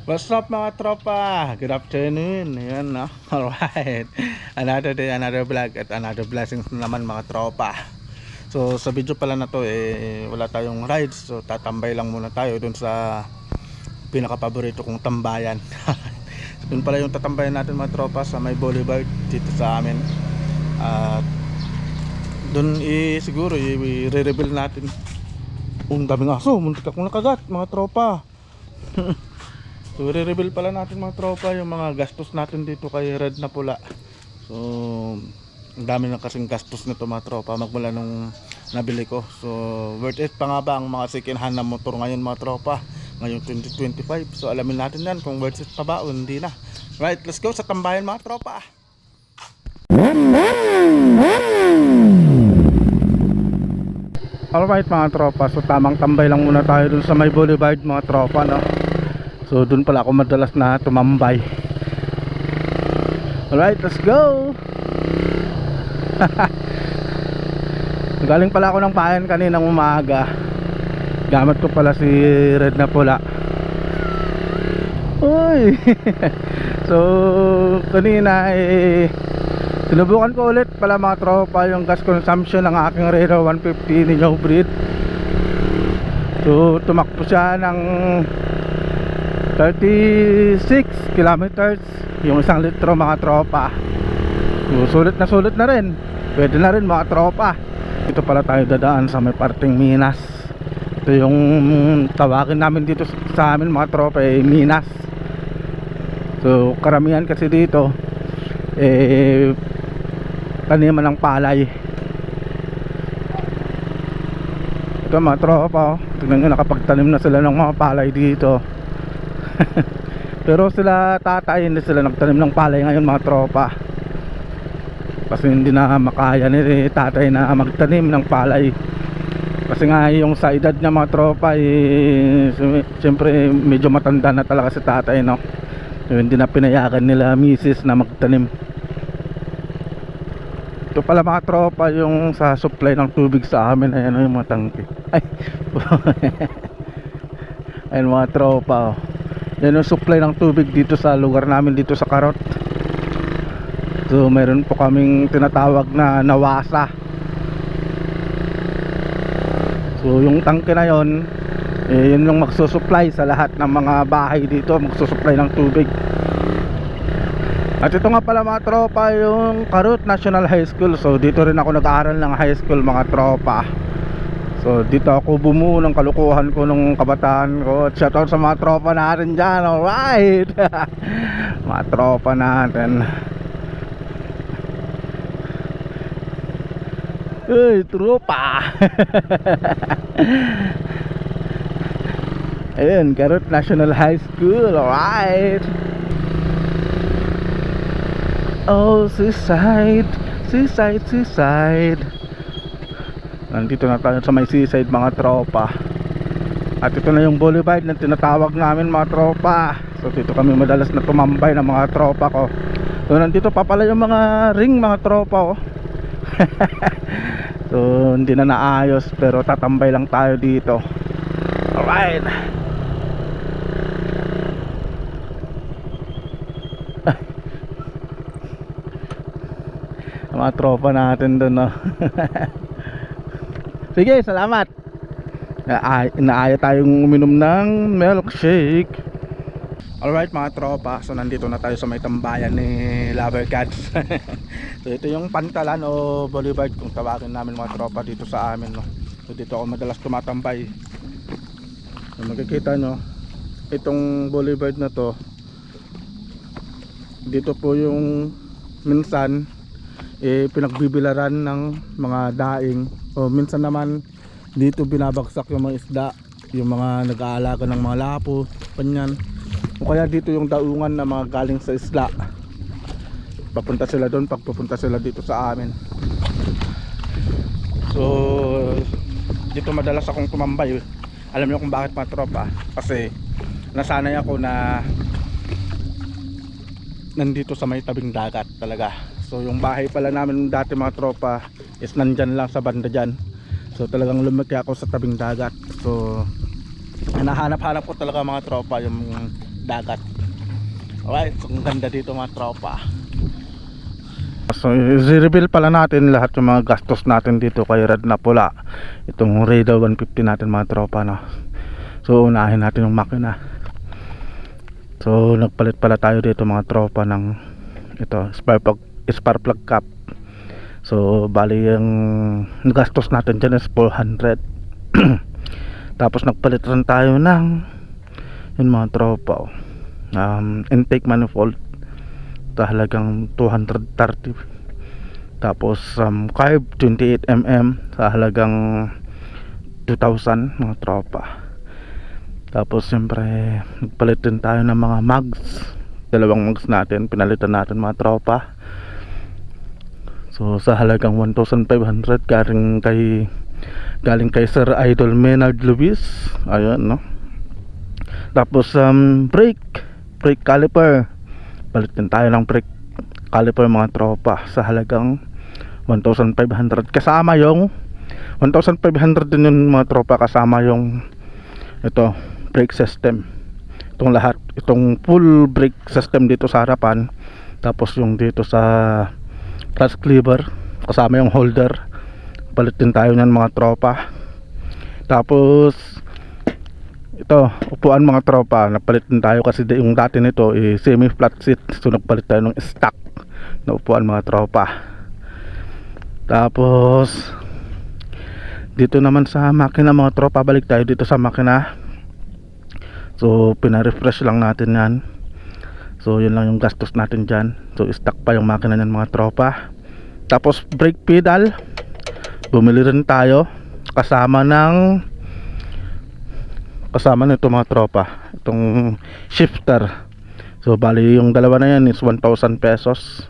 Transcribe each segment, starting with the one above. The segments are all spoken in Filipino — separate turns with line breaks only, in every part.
What's up mga tropa? Good afternoon. Ayan, no? Alright. Another day, another vlog at another blessings naman mga tropa. So sa video pala na to wala tayong rides. So tatambay lang muna tayo dun sa pinaka-paborito kong tambayan. Dun pala yung tatambayan natin mga tropa, sa may boulevard dito sa amin. At dun siguro i-reveal natin. Ang daming aso, muntik akong nakagat mga tropa. So i-reveal pala natin mga tropa yung mga gastos natin dito kay Red na Pula. So ang dami na kasing gastos nito mga tropa magmula nung nabili ko. So worth it pa nga ba ang mga second hand na motor ngayon mga tropa, ngayong 2025? So alamin natin yan kung worth it pa ba o hindi na. Right, let's go sa tambayan mga tropa. Alright mga tropa, so tamang tambay lang muna tayo dun sa may boulevard mga tropa, no? So dun pala ako madalas na tumambay. Alright, let's go. Galing pala ako ng bayan kaninang umaga. Gamit ko pala si Red na Pula. Uy. So kanina sinubukan ko ulit pala mga tropa yung gas consumption ng aking Rero 150 ninyo breed. So tumakbo siya ng 36 kilometers yung 1 litro mga tropa. So, sulit na rin. Pwede na rin mga tropa. Dito pala tayo dadaan sa may parting Minas. Ito yung tawagin namin dito sa amin mga tropa, Minas. So karamihan kasi dito taniman ng palay. Ito mga tropa, tignan nyo, nakapagtanim na sila ng mga palay dito. Pero sila tatay hindi sila nagtanim ng palay ngayon mga tropa, kasi hindi na makaya ni tatay na magtanim ng palay. Kasi nga yung sa edad niya mga tropa siyempre medyo matanda na talaga si tatay, no? So, hindi na pinayagan nila misis na magtanim. Ito pala mga tropa yung sa supply ng tubig sa amin. Ayan yung mga tangke. Ay ayan mga tropa, yan yung supply ng tubig dito sa lugar namin dito sa Karot. So meron po kaming tinatawag na nawasa. So yung tangke na yon, yun yung magsusupply sa lahat ng mga bahay dito, magsusupply ng tubig. At ito nga pala mga tropa yung Karot National High School. So dito rin ako nag-aaral ng high school mga tropa. So dito ako bumuo ng kalukuhan ko nung kabataan ko. At shoutout sa mga tropa natin dyan. Alright. Mga tropa natin. Uy, tropa. Ayun, Karot National High School. Alright. Oh, seaside, seaside, seaside. Nandito na tayo sa may seaside mga tropa. At ito na yung boulevard na tinatawag namin mga tropa. So dito kami madalas na tumambay ng mga tropa ko. So nandito pa pala yung mga ring mga tropa, oh. So hindi na naayos pero tatambay lang tayo dito. Alright. Mga tropa natin doon, no? Sige, salamat. Inaaya tayong uminom ng milkshake. Alright mga tropa, so nandito na tayo sa may tambayan ni Lover Cats. So ito yung pantalan o boulevard kung tawagin namin mga tropa dito sa amin, no? So dito ako madalas tumatambay. So makikita nyo, itong boulevard na to, dito po yung minsan pinagbibilaran ng mga daing, o minsan naman dito binabagsak yung mga isda, yung mga nag-aalaga ng mga lapo, panyan. O kaya dito yung daungan na mga galing sa isla, papunta sila doon pag pupunta sila dito sa amin. So dito madalas akong tumambay. Alam niyo kung bakit mga tropa? Kasi nasanay ako na nandito sa may tabing dagat talaga. So yung bahay pala namin dati mga tropa is nandyan lang sa banda dyan. So talagang lumaki ako sa tabing dagat. So hinahanap-hanap ko talaga mga tropa yung dagat. Alright, so ang ganda dito mga tropa. So i-reveal pala natin lahat yung mga gastos natin dito kay Red na Pula. Itong Raider 150 natin mga tropa, no? So unahin natin yung makina. So nagpalit pala tayo dito mga tropa ng ito, spark plug cap. So bali yung gastos natin dyan is 400. Tapos nagpalit rin tayo ng yun mga tropa, intake manifold sa halagang 230. Tapos carb 28mm sa halagang 2,000 mga tropa. Tapos siyempre nagpalit din tayo ng mga mags, dalawang mags natin pinalitan natin mga tropa. So sa halagang 1,500 galing kay Sir Idol Maynard Luis. Ayun, no? Tapos brake caliper, palit din tayo ng brake caliper mga tropa sa halagang 1,500. Kasama yung 1,500 din yung mga tropa, kasama yung ito brake system, itong lahat, itong full brake system dito sa harapan. Tapos yung dito sa clutch cleaver, kasama yung holder, palit din tayo nyan mga tropa. Tapos ito, upuan mga tropa, napalit din tayo kasi yung dati nito semi flat seat. So nagpalit tayo ng stock na upuan mga tropa. Tapos dito naman sa makina mga tropa, balik tayo dito sa makina. So pina-refresh lang natin yan. So yun lang yung gastos natin dyan. So stock pa yung makina nyan mga tropa. Tapos brake pedal, bumili rin tayo kasama nito mga tropa, itong shifter. So bali yung dalawa na yan is 1,000 pesos.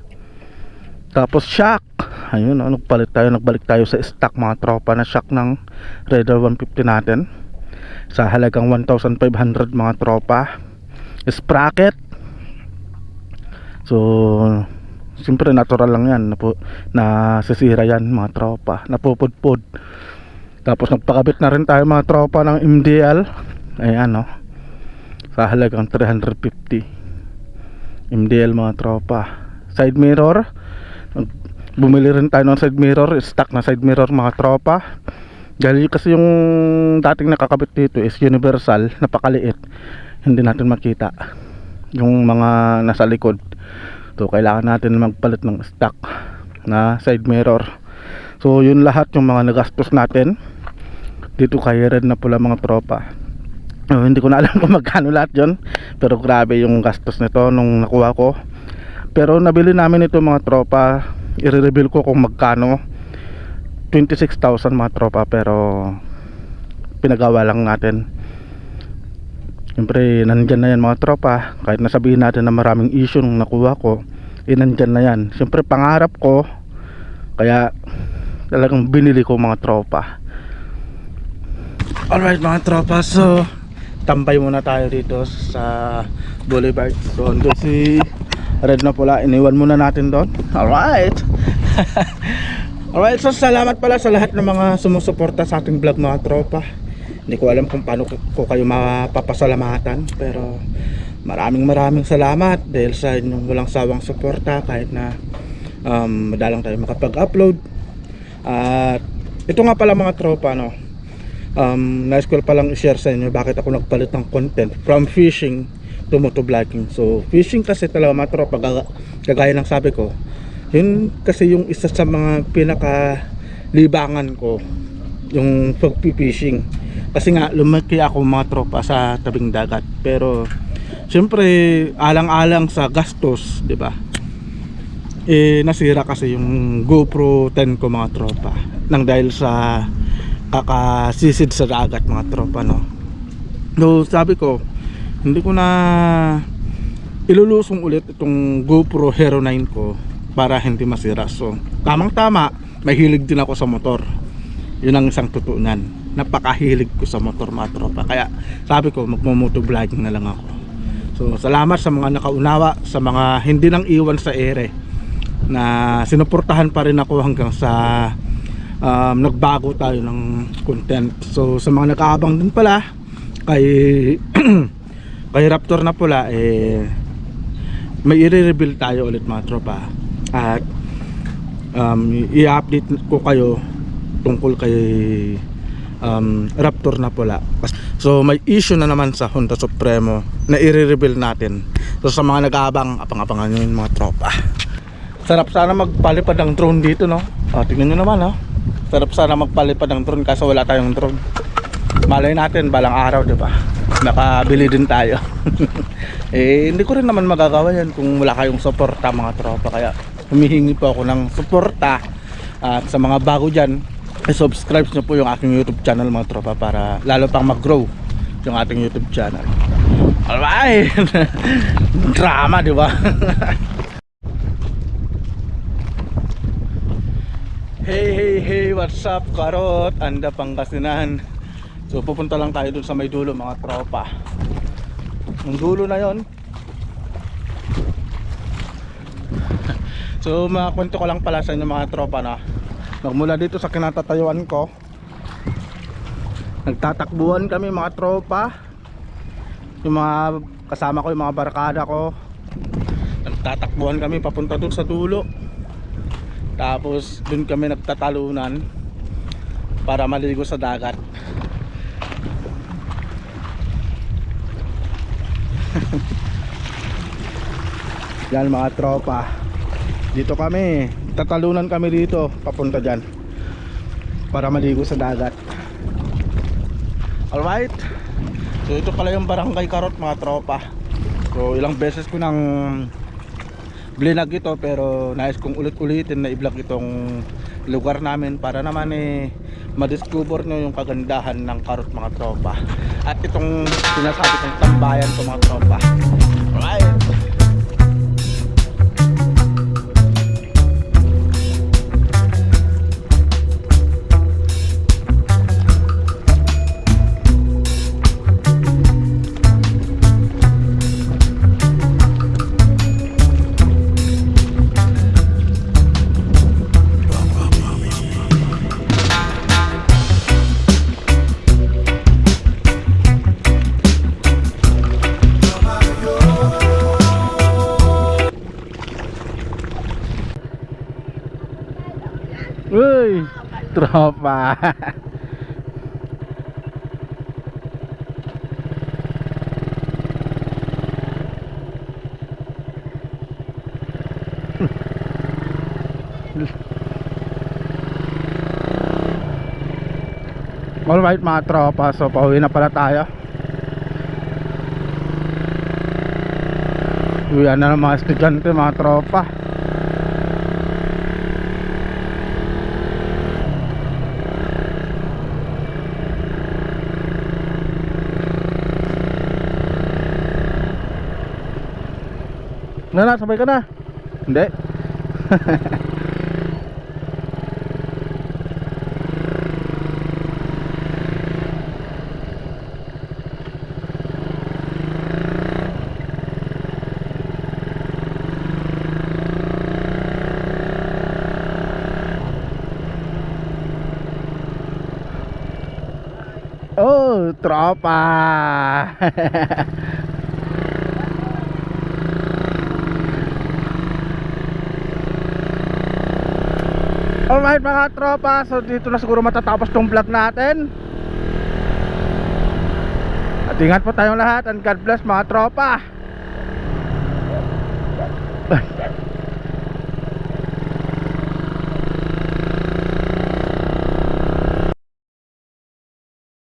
Tapos shock, ayun, nagbalik tayo sa stock mga tropa na shock ng Raider 150 natin sa halagang 1,500 mga tropa. Sprocket, so siyempre natural lang yan, na sisira yan mga tropa, napupudpud. Tapos nagpakabit na rin tayo mga tropa ng MDL. Ayan, no, sa halagang 350 MDL mga tropa. Side mirror, bumili rin tayo ng side mirror, stock na side mirror mga tropa. Dahil kasi yung dating nakakabit dito is universal, napakaliit, hindi natin makita yung mga nasa likod. So kailangan natin magpalit ng stock na side mirror. So yun lahat yung mga nagastos natin dito kay Red na Pula mga tropa. Hindi ko na alam kung magkano lahat yun, pero grabe yung gastos nito nung nakuha ko. Pero nabili namin ito mga tropa, i-reveal ko kung magkano. 26,000 mga tropa, pero pinagawa lang natin. Siyempre nandyan na yan mga tropa. Kahit nasabihin natin na maraming issue nung nakuha ko, nandyan na yan. Siyempre pangarap ko, kaya talagang binili ko mga tropa. Alright mga tropa, so tambay muna tayo dito sa Boulevard. So andun si Red na Pula, iniwan muna natin doon. Alright. Alright, so salamat pala sa lahat ng mga sumusuporta sa ating vlog mga tropa. Hindi ko alam kung paano ko kayo mapapasalamatan, pero maraming salamat dahil sa inyong walang sawang suporta kahit na madalang tayo makapag-upload. At ito nga pala mga tropa, no, nais ko palang i-share sa inyo bakit ako nagpalit ng content from fishing to motovlogging. So fishing kasi talaga mga tropa, kagaya ng sabi ko, yun kasi yung isa sa mga pinaka libangan ko, yung pag-fishing. Kasi nga lumaki ako mga tropa sa tabing dagat, pero siyempre alang-alang sa gastos, di ba? Nasira kasi yung GoPro 10 ko mga tropa, nang dahil sa kakasisid sa dagat mga tropa, no. So sabi ko, hindi ko na ilulusong ulit itong GoPro Hero 9 ko para hindi masira. So tamang tama, mahilig din ako sa motor. Yun ang isang tutunan, napakahilig ko sa motor mga tropa. Kaya sabi ko magmo-motovlogging na lang ako. So salamat sa mga nakaunawa, sa mga hindi nang iwan sa ere, na sinuportahan pa rin ako hanggang sa nagbago tayo ng content. So sa mga nag-aabang din pala kay kay Raptor na pula may i-reveal tayo ulit mga tropa. At i-update ko kayo tungkol kay Raptor na pula. So may issue na naman sa Honda Supremo na i-reveal natin. So sa mga nag-aabang, abang-abangan nyo yung mga tropa. Sarap sana magpalipad ng drone dito, no? Tingnan nyo naman, no? Sarap sana magpalipad ng drone kaso wala tayong drone. Malay natin balang araw, di ba? Nakabili din tayo. Hindi ko rin naman magagawa yan kung wala kayong suporta mga tropa. Kaya humihingi po ako ng suporta. At sa mga bago dyan, subscribe nyo po yung aking YouTube channel mga tropa para lalo pang mag-grow yung ating YouTube channel. Alright. Drama, di ba? Hey, what's up, Karot? Anda Pangasinan. So pupunta lang tayo dun sa may dulo mga tropa. Yung dulo na yon. So makakwento ko lang pala sa inyo mga tropa na magmula dito sa kinatatayuan ko, nagtatakbuhan kami mga tropa. Yung mga kasama ko, yung mga barkada ko, nagtatakbuhan kami papunta dun sa dulo. Tapos dun kami nagtatalunan para maligo sa dagat. Yan mga tropa, dito kami, tatalunan kami dito papunta dyan para maligo sa dagat. Alright. So ito pala yung Barangay Karot mga tropa. So ilang beses ko nang blinag ito pero nais kong ulit-ulitin na i-vlog itong lugar namin para naman madiscover nyo yung kagandahan ng Karot mga tropa. At itong sinasabi kong tambayan ko mga tropa. Alright. Uy, tropa. Alright mga tropa, so pauwi na pala tayo. Uwi na ng mga estudyante mga tropa. Na, sabay ka na. Hindi. Oh, tropa. Alright mga tropa, so dito na siguro matatapos tong vlog natin. At ingat po tayong lahat and God bless mga tropa.